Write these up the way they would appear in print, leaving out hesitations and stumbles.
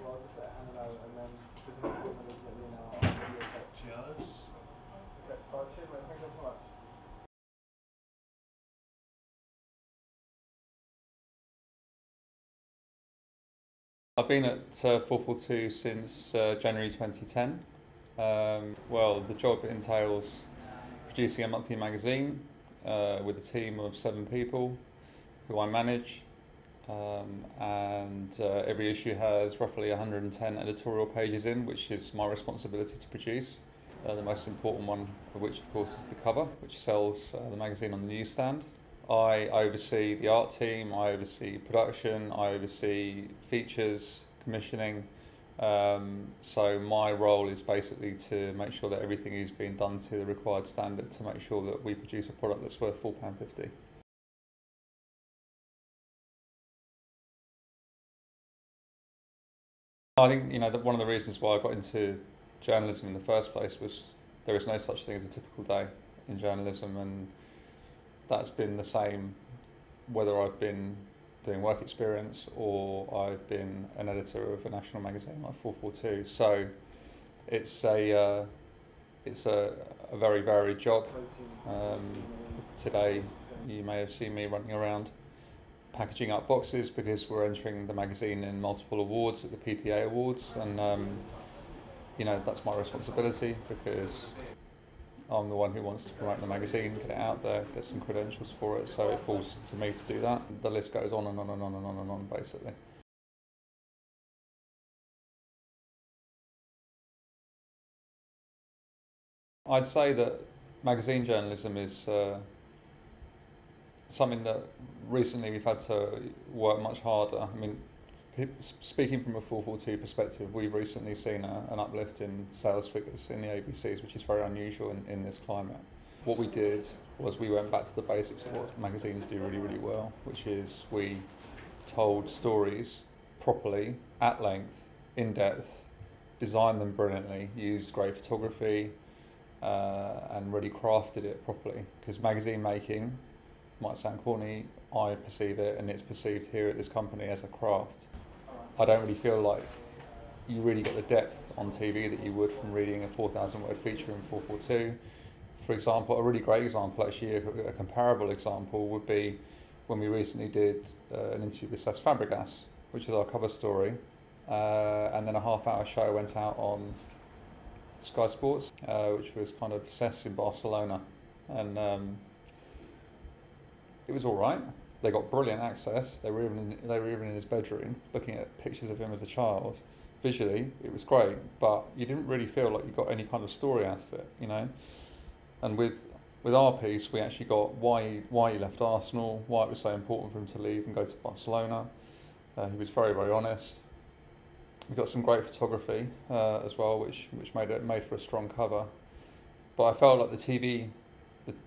I'll just let Hannah know, and then if there's any calls, I'll just let you know. I'll give you a text. Cheers. Okay, alright, cheers mate, thank you so much. I've been at 442 since January 2010. Well, the job entails producing a monthly magazine with a team of 7 people who I manage, and every issue has roughly 110 editorial pages in, which is my responsibility to produce. The most important one of which, of course, is the cover, which sells the magazine on the newsstand. I oversee the art team, I oversee production, I oversee features, commissioning. So my role is basically to make sure that everything is being done to the required standard to make sure that we produce a product that's worth £4.50. I think one of the reasons why I got into journalism in the first place was there is no such thing as a typical day in journalism, and that's been the same whether I've been doing work experience or I've been an editor of a national magazine like 442. So it's a very varied job. Today you may have seen me running around packaging up boxes because we're entering the magazine in multiple awards at the PPA Awards, and that's my responsibility because I'm the one who wants to promote the magazine, get it out there, get some credentials for it, so it falls to me to do that. The list goes on and on and on and on and on, basically. I'd say that magazine journalism is something that recently we've had to work much harder. I mean, speaking from a 442 perspective, we've recently seen an uplift in sales figures in the ABCs, which is very unusual in this climate. What we did was we went back to the basics of what magazines do really, really well, which is we told stories properly, at length, in depth, designed them brilliantly, used great photography, and really crafted it properly. Because magazine making might sound corny, I perceive it, and it's perceived here at this company as a craft. I don't really feel like you really get the depth on TV that you would from reading a 4,000 word feature in 442. For example, a really great example, actually, a comparable example would be when we recently did an interview with Cesc Fabregas, which is our cover story, and then a half-hour show went out on Sky Sports, which was kind of Cesc in Barcelona, and it was all right. They got brilliant access. They were even in his bedroom, looking at pictures of him as a child. Visually, it was great, but you didn't really feel like you got any kind of story out of it, And with our piece, we actually got why he left Arsenal, why it was so important for him to leave and go to Barcelona. He was very, very honest. We got some great photography as well, which made for a strong cover. But I felt like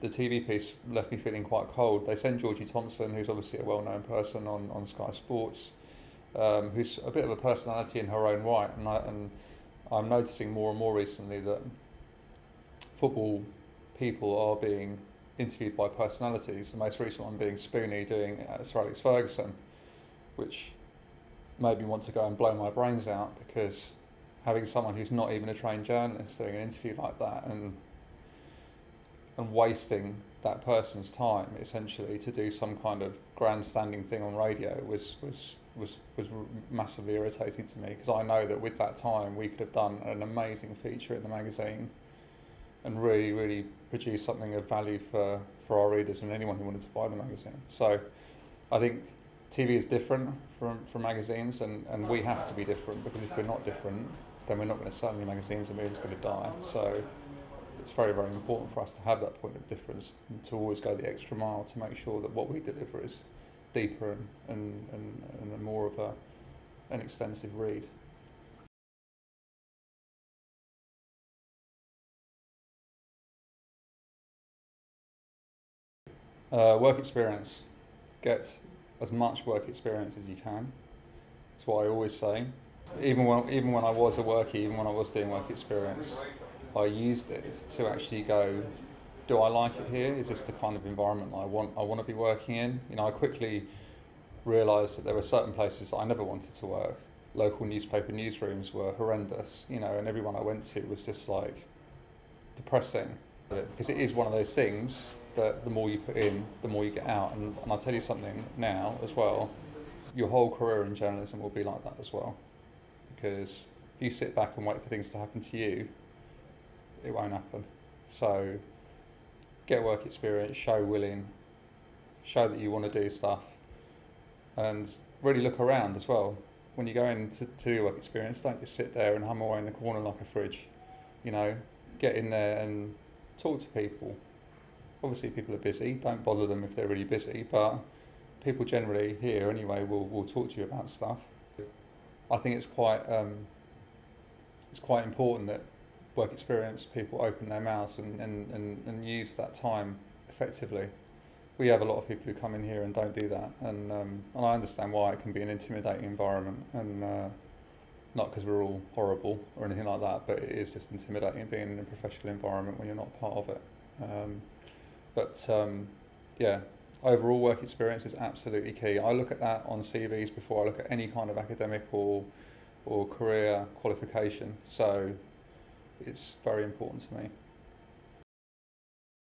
the TV piece left me feeling quite cold. They sent Georgie Thompson, who's obviously a well-known person on Sky Sports, who's a bit of a personality in her own right, and I'm noticing more and more recently that football people are being interviewed by personalities. The most recent one being Spoonie doing Sir Alex Ferguson, which made me want to go and blow my brains out, because having someone who's not even a trained journalist doing an interview like that and wasting that person's time essentially to do some kind of grandstanding thing on radio was massively irritating to me, because I know that with that time we could have done an amazing feature in the magazine and really, really produce something of value for our readers and anyone who wanted to buy the magazine. So I think TV is different from magazines, and we have to be different, because if we're not different, then we're not going to sell any magazines and we're just going to die. So it's very, very important for us to have that point of difference and to always go the extra mile to make sure that what we deliver is deeper and more of an extensive read. Work experience. Get as much work experience as you can. That's what I always say. Even when I was a workie, even when I was doing work experience, I used it to actually go, do I like it here? Is this the kind of environment I want to be working in? I quickly realised that there were certain places I never wanted to work, local newspaper newsrooms were horrendous, you know, and everyone I went to was just like depressing, because it is one of those things that the more you put in, the more you get out. And I'll tell you something now as well, your whole career in journalism will be like that as well, because if you sit back and wait for things to happen to you, it won't happen. So get work experience, show willing, show that you want to do stuff, and really look around as well. When you go in to do your work experience, don't just sit there and hum away in the corner like a fridge. You know, get in there and talk to people. Obviously people are busy, don't bother them if they're really busy, but people generally here anyway will talk to you about stuff. I think it's quite important that work experience people open their mouths and use that time effectively. We have a lot of people who come in here and don't do that, and I understand why. It can be an intimidating environment, and not because we're all horrible or anything like that, but it is just intimidating being in a professional environment when you're not part of it. Yeah, overall work experience is absolutely key. I look at that on CVs before I look at any kind of academic or career qualification, so it's very important to me.